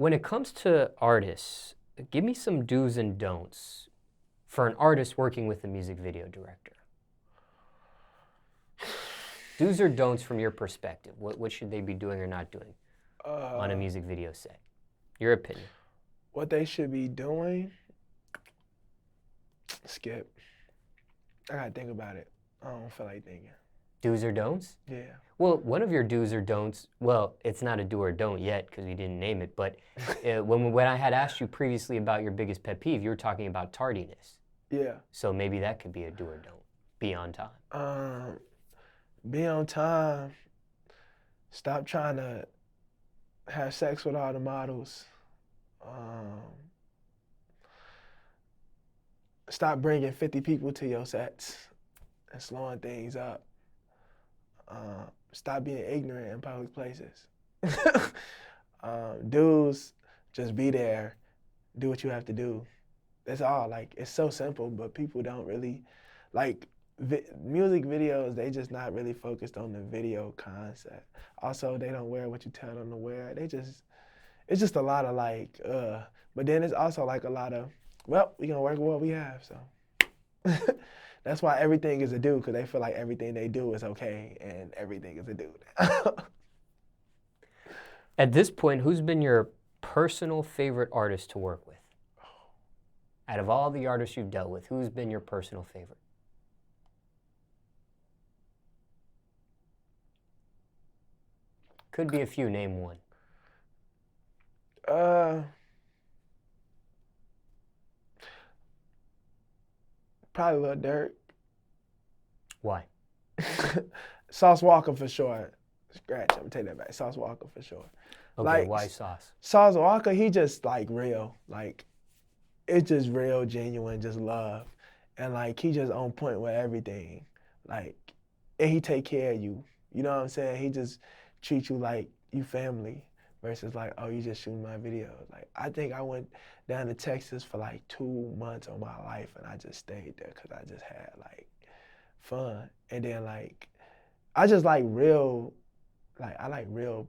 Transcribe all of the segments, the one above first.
When it comes to artists, give me some do's and don'ts for an artist working with a music video director. Do's or don'ts from your perspective. What should they be doing or not doing on a music video set? Your opinion. What they should be doing? Skip. I gotta think about it. I don't feel like thinking. Do's or don'ts? Yeah. Well, one of your do's or don'ts, well, it's not a do or don't yet because we didn't name it, but when I had asked you previously about your biggest pet peeve, you were talking about tardiness. Yeah. So maybe that could be a do or don't. Be on time. Be on time. Stop trying to have sex with all the models. Stop bringing 50 people to your sets and slowing things up. Stop being ignorant in public places. Dudes, just be there, do what you have to do. That's all. Like, it's so simple, but people don't really, like, music videos, they just not really focused on the video concept. Also, they don't wear what you tell them to wear. It's just a lot of like, but then it's also like a lot of, well, we gonna work with what we have, so. That's why everything is a do, because they feel like everything they do is okay and everything is a do. At this point, who's been your personal favorite artist to work with? Out of all the artists you've dealt with, who's been your personal favorite? Could be a few, name one. Probably Lil Durk. Why? Sauce Walker for sure. Scratch, I'm gonna take that back. Sauce Walker for sure. Okay, like, why Sauce? Sauce Walker, he just like real. Like, it's just real, genuine, just love. And like, he just on point with everything. Like, and he take care of you. You know what I'm saying? He just treat you like you family versus like, oh, you just shooting my videos. Like, I think I went down to Texas for like 2 months of my life and I just stayed there because I just had like fun. And then like, I just like real, like I like real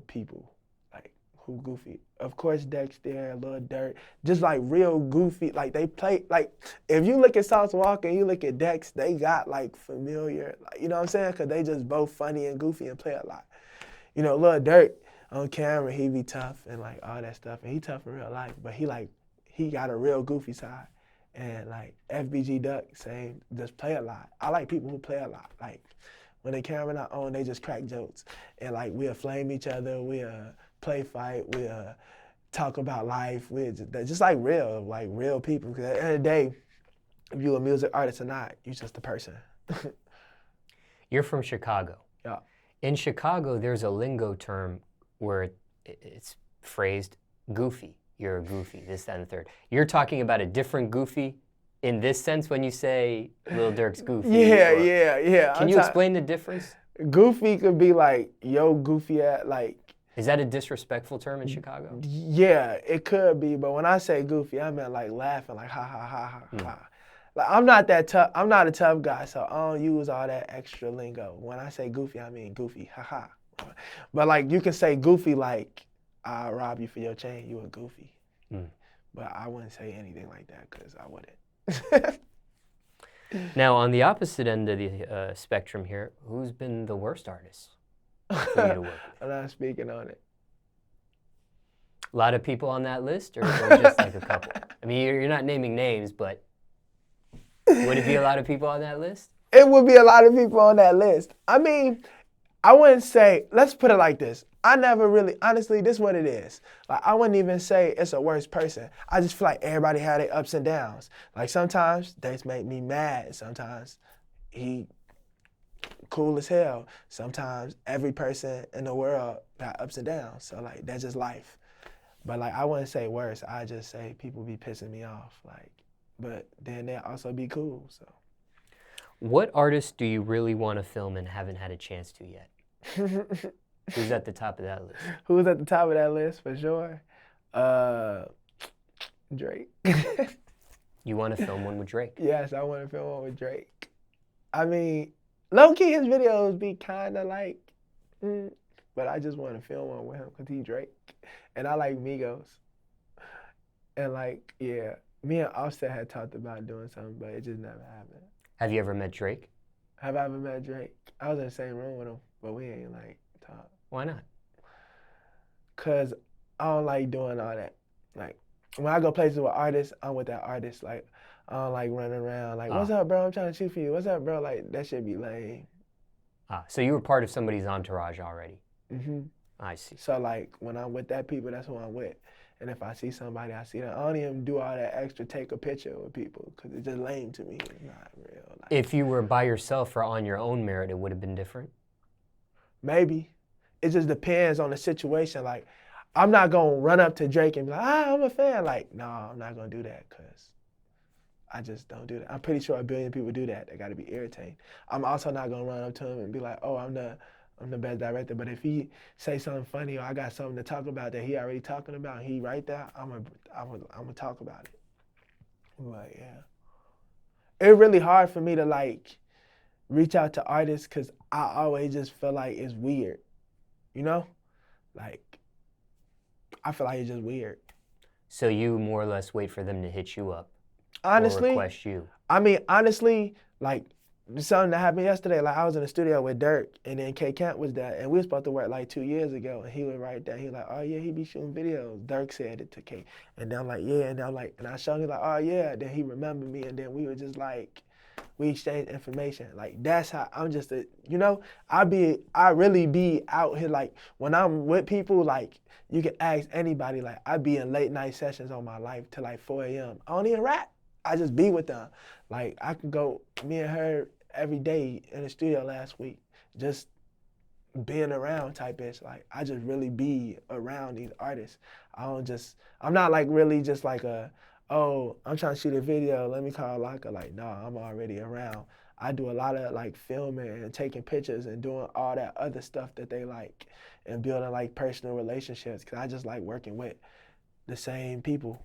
people, like who goofy. Of course, Dexter, Lil Durk, just like real goofy. Like they play, like if you look at Sauce Walker and you look at Dex, they got like familiar, like, you know what I'm saying? Cause they just both funny and goofy and play a lot. You know, Lil Durk on camera, he be tough and like all that stuff, and he tough in real life, but he got a real goofy side. And like FBG Duck, same, just play a lot. I like people who play a lot. Like when the camera not on, they just crack jokes. And like we'll flame each other, we'll play fight, we'll talk about life. We're just like real people. Because at the end of the day, if you're a music artist or not, you're just a person. You're from Chicago. Yeah. In Chicago, there's a lingo term where it's phrased goofy. You're a goofy, this, that, and the third. You're talking about a different goofy in this sense when you say Lil Durk's goofy? Yeah. Can you explain the difference? Goofy could be like, yo, goofy at like. Is that a disrespectful term in Chicago? Yeah, it could be, but when I say goofy, I meant like laughing, like ha ha ha ha ha. Like I'm not that tough. I'm not a tough guy, so I don't use all that extra lingo. When I say goofy, I mean goofy, ha ha. But like you can say goofy like, I'll rob you for your chain, you a goofy. But I wouldn't say anything like that because I wouldn't. Now, on the opposite end of the spectrum here, who's been the worst artist for you to work with? I'm not speaking on it. A lot of people on that list, or just like a couple? I mean, you're not naming names, but would it be a lot of people on that list? It would be a lot of people on that list. I mean, I wouldn't say, let's put it like this. I never really, honestly, this is what it is. Like, I wouldn't even say it's a worse person. I just feel like everybody had their ups and downs. Like, sometimes they make me mad. Sometimes he cool as hell. Sometimes every person in the world got ups and downs. So, like, that's just life. But, like, I wouldn't say worse. I just say people be pissing me off. Like, but then they also be cool, so. What artists do you really want to film and haven't had a chance to yet? Who's at the top of that list? Who's at the top of that list, for sure? Drake. You want to film one with Drake? Yes, I want to film one with Drake. I mean, low-key, his videos be kind of like, but I just want to film one with him because he Drake, and I like Migos, and like yeah, me and Offset had talked about doing something, but it just never happened. Have you ever met Drake? Have I ever met Drake? I was in the same room with him, but we ain't like talk. Why not? Cause I don't like doing all that. Like when I go places with artists, I'm with that artist. Like I don't like running around. Like what's up, bro? I'm trying to shoot for you. What's up, bro? Like that should be lame. So you were part of somebody's entourage already. Mhm. I see. So like when I'm with that people, that's who I'm with. And if I see somebody, I see them. I don't even do all that extra take a picture with people because it's just lame to me. It's not real. Like, If you were by yourself or on your own merit, it would have been different? maybe. It just depends on the situation. Like I'm not going to run up to Drake and be like, I'm a fan. Like, no, I'm not going to do that because I just don't do that. I'm pretty sure a billion people do that. They got to be irritating. I'm also not going to run up to him and be like, oh, I'm the best director. But if he say something funny or I got something to talk about that he already talking about, and he right there, I'm gonna talk about it. But yeah, it's really hard for me to like reach out to artists because I always just feel like it's weird, you know? Like I feel like it's just weird. So you more or less wait for them to hit you up Honestly, or request you? I mean, honestly, like something that happened yesterday, like I was in the studio with Dirk and then K Camp was there and we were supposed to work like 2 years ago and he was right there. He was like, oh yeah, he be shooting videos. Dirk said it to K. And then I'm like, yeah, and then I'm like, and I showed him like, oh yeah. Then he remembered me and then we were just like, we exchanged information. Like that's how I'm just you know, I really be out here like when I'm with people, like you can ask anybody, like I be in late night sessions on my life till like 4 a.m. I don't even rap. I just be with them. Like I can go, me and her every day in the studio last week, just being around type ish. Like I just really be around these artists. I'm not like really just like oh, I'm trying to shoot a video, let me call Laka. Like, no, I'm already around. I do a lot of like filming and taking pictures and doing all that other stuff that they like and building like personal relationships because I just like working with the same people.